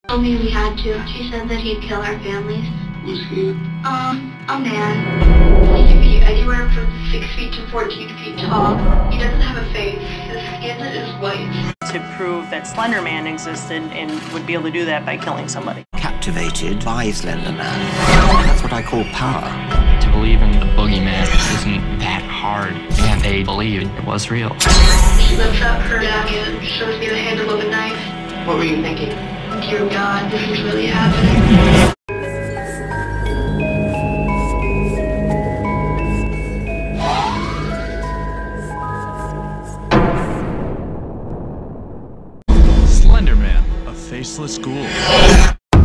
Told me we had to. She said that he'd kill our families. Who's he? A man. He can be anywhere from 6 feet to 14 feet tall. He doesn't have a face. His skin is white. To prove that Slender Man existed and would be able to do that by killing somebody. Captivated by Slender Man. That's what I call power. To believe in the boogeyman isn't that hard, and they believed it was real. She lifts up her jacket and shows me the handle of a knife. What were you thinking? Dear God, this is really happening. Slender Man, a faceless ghoul.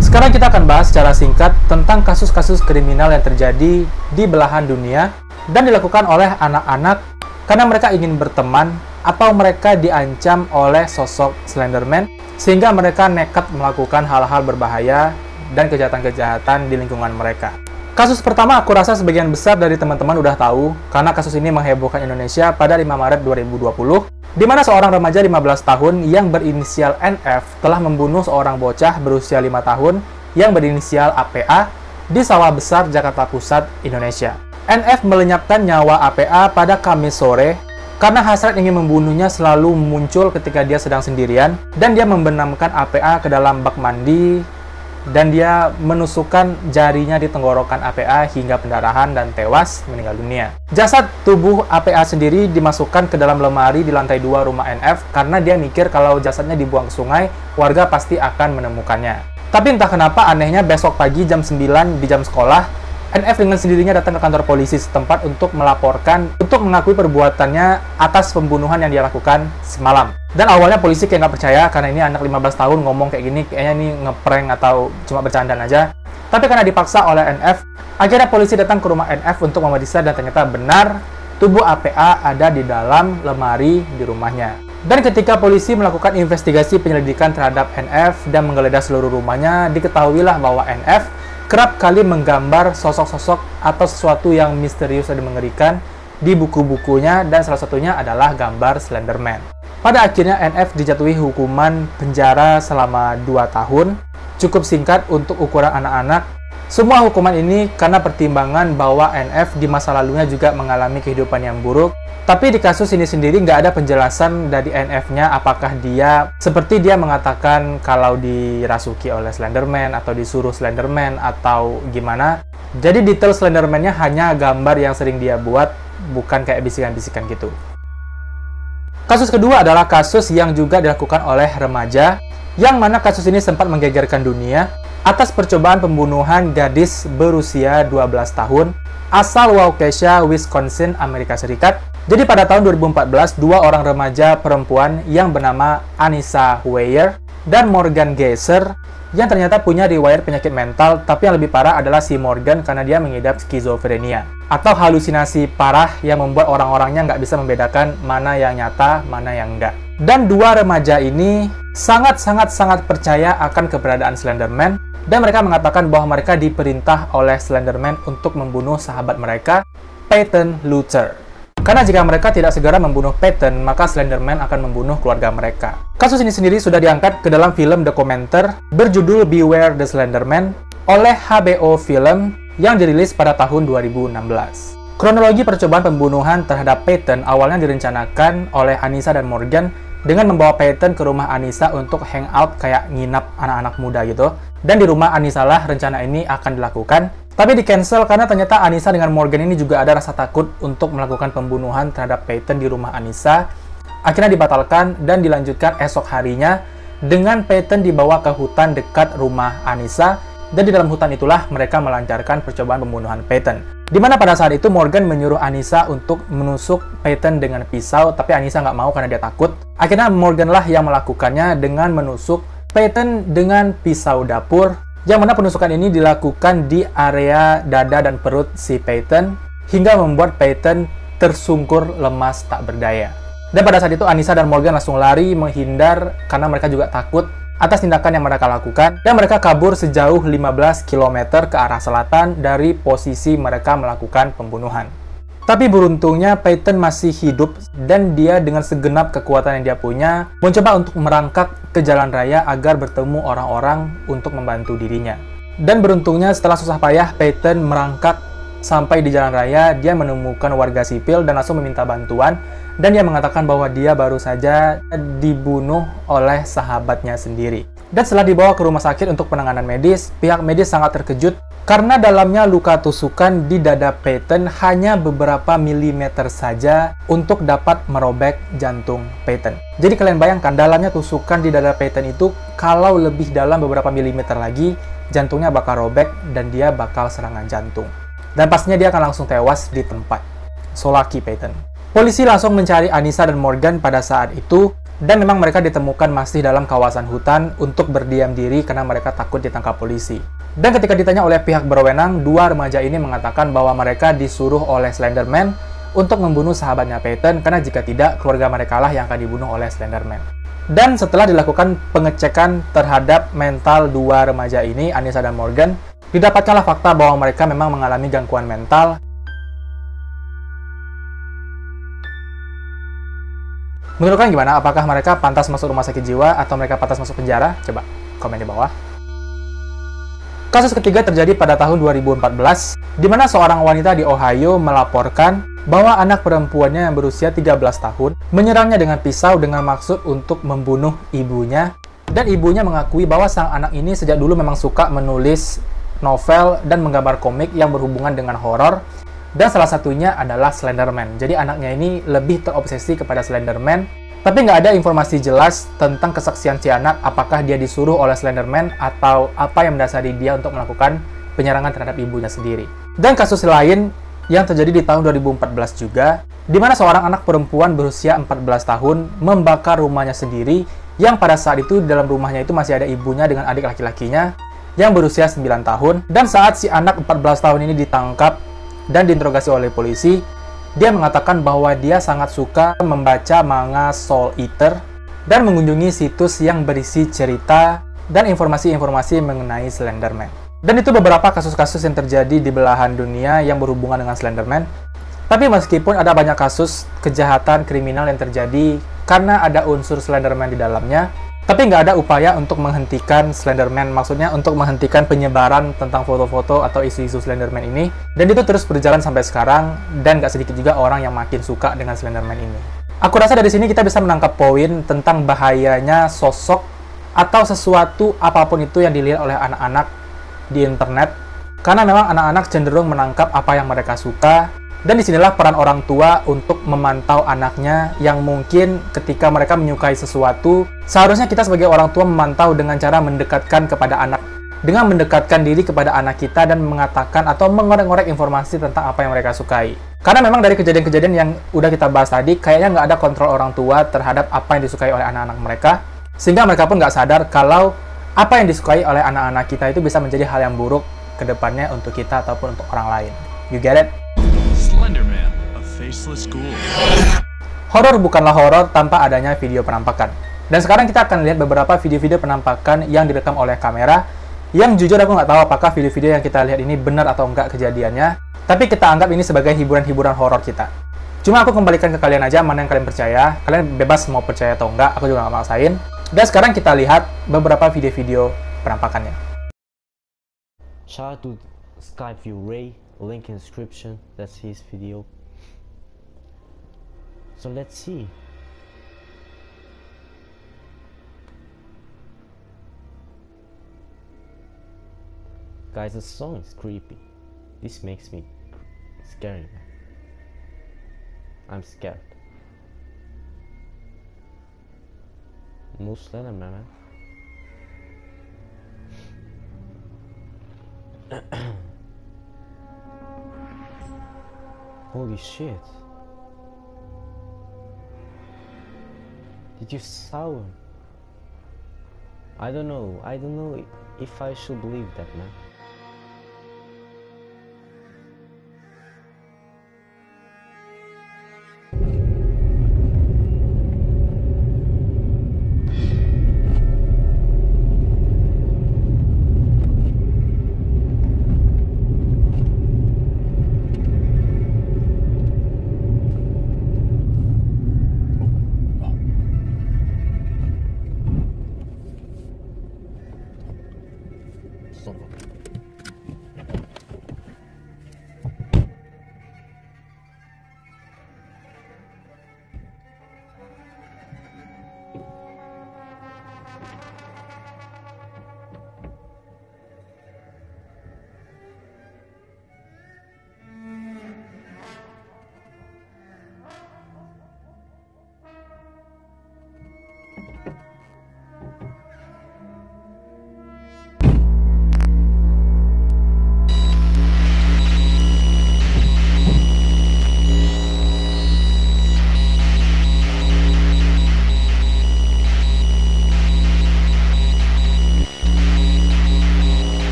Sekarang kita akan bahas secara singkat tentang kasus-kasus kriminal yang terjadi di belahan dunia dan dilakukan oleh anak-anak karena mereka ingin berteman atau mereka diancam oleh sosok Slenderman sehingga mereka nekat melakukan hal-hal berbahaya dan kejahatan-kejahatan di lingkungan mereka. Kasus pertama aku rasa sebagian besar dari teman-teman udah tahu karena kasus ini menghebohkan Indonesia pada 5 Maret 2020 di mana seorang remaja 15 tahun yang berinisial NF telah membunuh seorang bocah berusia 5 tahun yang berinisial APA di Sawah Besar, Jakarta Pusat, Indonesia. NF melenyapkan nyawa APA pada Kamis sore karena hasrat ingin membunuhnya selalu muncul ketika dia sedang sendirian dan dia membenamkan APA ke dalam bak mandi dan dia menusukkan jarinya di tenggorokan APA hingga pendarahan dan tewas meninggal dunia. Jasad tubuh APA sendiri dimasukkan ke dalam lemari di lantai 2 rumah NF karena dia mikir kalau jasadnya dibuang ke sungai, warga pasti akan menemukannya. Tapi entah kenapa anehnya besok pagi jam 9 di jam sekolah, NF dengan sendirinya datang ke kantor polisi setempat untuk mengakui perbuatannya atas pembunuhan yang dia lakukan semalam. Dan awalnya polisi kayak nggak percaya karena ini anak 15 tahun ngomong kayak gini, kayaknya ini ngeprank atau cuma bercandaan aja. Tapi karena dipaksa oleh NF, akhirnya polisi datang ke rumah NF untuk memeriksa dan ternyata benar tubuh APA ada di dalam lemari di rumahnya. Dan ketika polisi melakukan investigasi penyelidikan terhadap NF dan menggeledah seluruh rumahnya, diketahuilah bahwa NF kerap kali menggambar sosok-sosok atau sesuatu yang misterius dan mengerikan di buku-bukunya dan salah satunya adalah gambar Slenderman. Pada akhirnya NF dijatuhi hukuman penjara selama 2 tahun, cukup singkat untuk ukuran anak-anak. Semua hukuman ini karena pertimbangan bahwa NF di masa lalunya juga mengalami kehidupan yang buruk. Tapi di kasus ini sendiri nggak ada penjelasan dari NF-nya apakah dia, seperti dia mengatakan kalau dirasuki oleh Slenderman atau disuruh Slenderman atau gimana. Jadi detail Slenderman-nya hanya gambar yang sering dia buat, bukan kayak bisikan-bisikan gitu. Kasus kedua adalah kasus yang juga dilakukan oleh remaja, yang mana kasus ini sempat menggegerkan dunia atas percobaan pembunuhan gadis berusia 12 tahun asal Waukesha, Wisconsin, Amerika Serikat. Jadi pada tahun 2014, 2 orang remaja perempuan yang bernama Anissa Weier dan Morgan Geyser yang ternyata punya riwayat penyakit mental, tapi yang lebih parah adalah si Morgan karena dia mengidap skizofrenia atau halusinasi parah yang membuat orang-orangnya nggak bisa membedakan mana yang nyata, mana yang enggak. Dan 2 remaja ini sangat percaya akan keberadaan Slenderman dan mereka mengatakan bahwa mereka diperintah oleh Slenderman untuk membunuh sahabat mereka, Peyton Luther. Karena jika mereka tidak segera membunuh Peyton, maka Slenderman akan membunuh keluarga mereka. Kasus ini sendiri sudah diangkat ke dalam film dokumenter berjudul Beware the Slenderman oleh HBO Film yang dirilis pada tahun 2016. Kronologi percobaan pembunuhan terhadap Peyton awalnya direncanakan oleh Anissa dan Morgan dengan membawa Peyton ke rumah Anissa untuk hangout kayak nginap anak-anak muda gitu. Dan di rumah Anissa lah rencana ini akan dilakukan. Tapi di-cancel karena ternyata Anissa dengan Morgan ini juga ada rasa takut untuk melakukan pembunuhan terhadap Peyton di rumah Anissa. Akhirnya dibatalkan dan dilanjutkan esok harinya dengan Peyton dibawa ke hutan dekat rumah Anissa. Dan di dalam hutan itulah mereka melancarkan percobaan pembunuhan Peyton. Dimana pada saat itu Morgan menyuruh Anissa untuk menusuk Peyton dengan pisau, tapi Anissa nggak mau karena dia takut. Akhirnya Morgan lah yang melakukannya dengan menusuk Peyton dengan pisau dapur, yang mana penusukan ini dilakukan di area dada dan perut si Peyton, hingga membuat Peyton tersungkur lemas tak berdaya. Dan pada saat itu Anissa dan Morgan langsung lari menghindar karena mereka juga takut atas tindakan yang mereka lakukan, dan mereka kabur sejauh 15 km ke arah selatan dari posisi mereka melakukan pembunuhan. Tapi beruntungnya Peyton masih hidup dan dia dengan segenap kekuatan yang dia punya mencoba untuk merangkak ke jalan raya agar bertemu orang-orang untuk membantu dirinya. Dan beruntungnya setelah susah payah Peyton merangkak sampai di jalan raya, dia menemukan warga sipil dan langsung meminta bantuan, dan dia mengatakan bahwa dia baru saja dibunuh oleh sahabatnya sendiri. Dan setelah dibawa ke rumah sakit untuk penanganan medis, pihak medis sangat terkejut karena dalamnya luka tusukan di dada Peyton hanya beberapa milimeter saja untuk dapat merobek jantung Peyton. Jadi kalian bayangkan, dalamnya tusukan di dada Peyton itu kalau lebih dalam beberapa milimeter lagi, jantungnya bakal robek dan dia bakal serangan jantung. Dan pastinya dia akan langsung tewas di tempat. So lucky Peyton. Polisi langsung mencari Anissa dan Morgan pada saat itu, dan memang mereka ditemukan masih dalam kawasan hutan untuk berdiam diri karena mereka takut ditangkap polisi. Dan ketika ditanya oleh pihak berwenang, dua remaja ini mengatakan bahwa mereka disuruh oleh Slenderman untuk membunuh sahabatnya Peyton, karena jika tidak, keluarga mereka lah yang akan dibunuh oleh Slenderman. Dan setelah dilakukan pengecekan terhadap mental dua remaja ini, Anissa dan Morgan, didapatkanlah fakta bahwa mereka memang mengalami gangguan mental. Menurut kalian gimana? Apakah mereka pantas masuk rumah sakit jiwa atau mereka pantas masuk penjara? Coba komen di bawah. Kasus ketiga terjadi pada tahun 2014, di mana seorang wanita di Ohio melaporkan bahwa anak perempuannya yang berusia 13 tahun menyerangnya dengan pisau dengan maksud untuk membunuh ibunya, dan ibunya mengakui bahwa sang anak ini sejak dulu memang suka menulis novel dan menggambar komik yang berhubungan dengan horor, dan salah satunya adalah Slenderman. Jadi anaknya ini lebih terobsesi kepada Slenderman, tapi nggak ada informasi jelas tentang kesaksian si anak, apakah dia disuruh oleh Slenderman atau apa yang mendasari dia untuk melakukan penyerangan terhadap ibunya sendiri. Dan kasus lain yang terjadi di tahun 2014 juga, di mana seorang anak perempuan berusia 14 tahun membakar rumahnya sendiri, yang pada saat itu di dalam rumahnya itu masih ada ibunya dengan adik laki-lakinya yang berusia 9 tahun. Dan saat si anak 14 tahun ini ditangkap dan diinterogasi oleh polisi, dia mengatakan bahwa dia sangat suka membaca manga Soul Eater dan mengunjungi situs yang berisi cerita dan informasi-informasi mengenai Slenderman. Dan itu beberapa kasus-kasus yang terjadi di belahan dunia yang berhubungan dengan Slenderman. Tapi meskipun ada banyak kasus kejahatan kriminal yang terjadi karena ada unsur Slenderman di dalamnya, tapi nggak ada upaya untuk menghentikan Slenderman, maksudnya untuk menghentikan penyebaran tentang foto-foto atau isu-isu Slenderman ini. Dan itu terus berjalan sampai sekarang, dan nggak sedikit juga orang yang makin suka dengan Slenderman ini. Aku rasa dari sini kita bisa menangkap poin tentang bahayanya sosok atau sesuatu apapun itu yang dilihat oleh anak-anak di internet, karena memang anak-anak cenderung menangkap apa yang mereka suka. Dan disinilah peran orang tua untuk memantau anaknya yang mungkin ketika mereka menyukai sesuatu, seharusnya kita sebagai orang tua memantau dengan cara mendekatkan kepada anak, dengan mendekatkan diri kepada anak kita dan mengatakan atau mengorek-ngorek informasi tentang apa yang mereka sukai. Karena memang dari kejadian-kejadian yang udah kita bahas tadi, kayaknya nggak ada kontrol orang tua terhadap apa yang disukai oleh anak-anak mereka, sehingga mereka pun nggak sadar kalau apa yang disukai oleh anak-anak kita itu bisa menjadi hal yang buruk ke depannya untuk kita ataupun untuk orang lain. You get it? Slenderman, a faceless ghoul. Horor bukanlah horor tanpa adanya video penampakan. Dan sekarang kita akan lihat beberapa video-video penampakan yang direkam oleh kamera, yang jujur aku nggak tahu apakah video-video yang kita lihat ini benar atau enggak kejadiannya, tapi kita anggap ini sebagai hiburan-hiburan horor kita. Cuma aku kembalikan ke kalian aja mana yang kalian percaya, kalian bebas mau percaya atau enggak, aku juga nggak maksain. Dan sekarang kita lihat beberapa video-video penampakannya. Shout out to Skyview Ray, link in description, that's his video. So let's see. Guys, the song is creepy. This makes me scary. I'm scared. Move Slenderman, man. Holy shit. Did you saw him? I don't know if I should believe that, man. Son of a...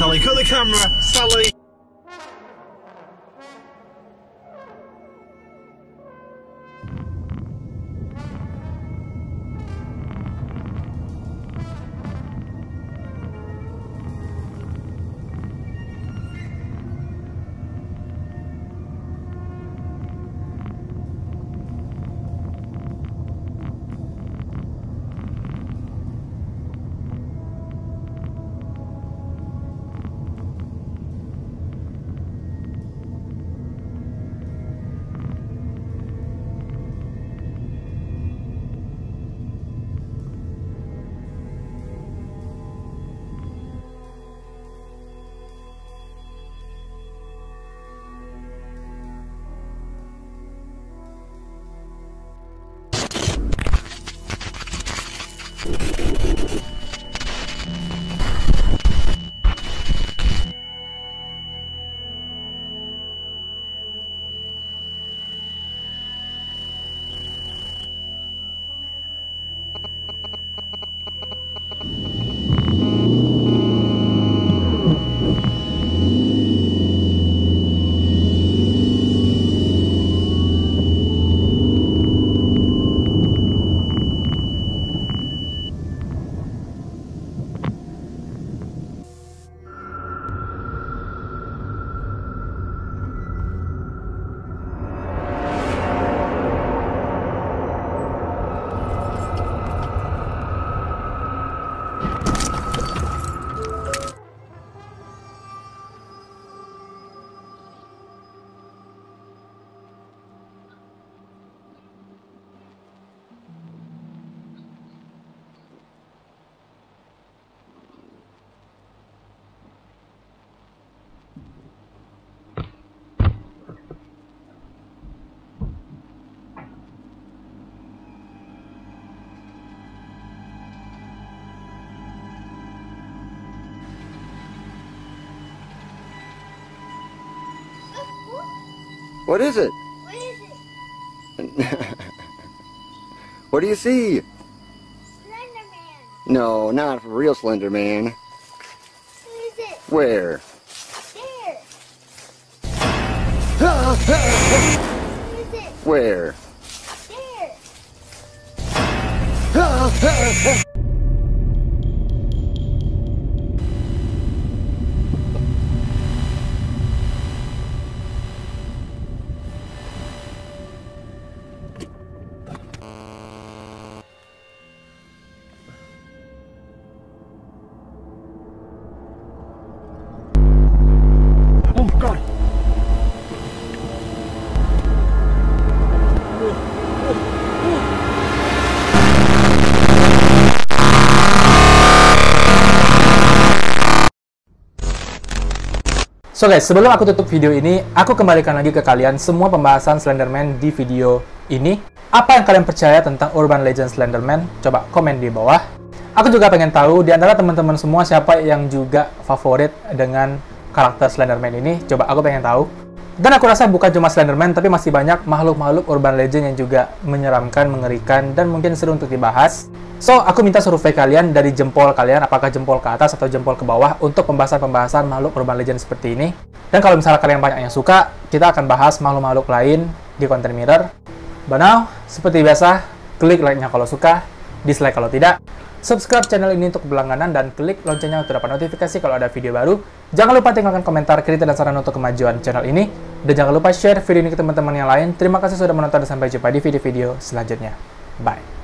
Sally, cut the camera! Sally! What is it? What is it? What do you see? Slender Man. No, not a real Slender Man. Who is it? Where? There. Ah! Who is it? Where? There. Ah! Oh God! So guys, sebelum aku tutup video ini, aku kembalikan lagi ke kalian semua pembahasan Slenderman di video ini. Apa yang kalian percaya tentang urban legend Slenderman? Coba komen di bawah. Aku juga pengen tahu di antara teman-teman semua siapa yang juga favorit dengan karakter Slenderman ini. Coba aku pengen tahu. Dan aku rasa bukan cuma Slenderman, tapi masih banyak makhluk-makhluk urban legend yang juga menyeramkan, mengerikan, dan mungkin seru untuk dibahas. So, aku minta survei kalian dari jempol kalian, apakah jempol ke atas atau jempol ke bawah untuk pembahasan-pembahasan makhluk urban legend seperti ini. Dan kalau misalnya kalian banyak yang suka, kita akan bahas makhluk-makhluk lain di konten mirror. But now, seperti biasa, klik like-nya kalau suka, dislike kalau tidak. Subscribe channel ini untuk berlangganan dan klik loncengnya untuk dapat notifikasi kalau ada video baru. Jangan lupa tinggalkan komentar, kritik, dan saran untuk kemajuan channel ini. Dan jangan lupa share video ini ke teman-teman yang lain. Terima kasih sudah menonton dan sampai jumpa di video-video selanjutnya. Bye.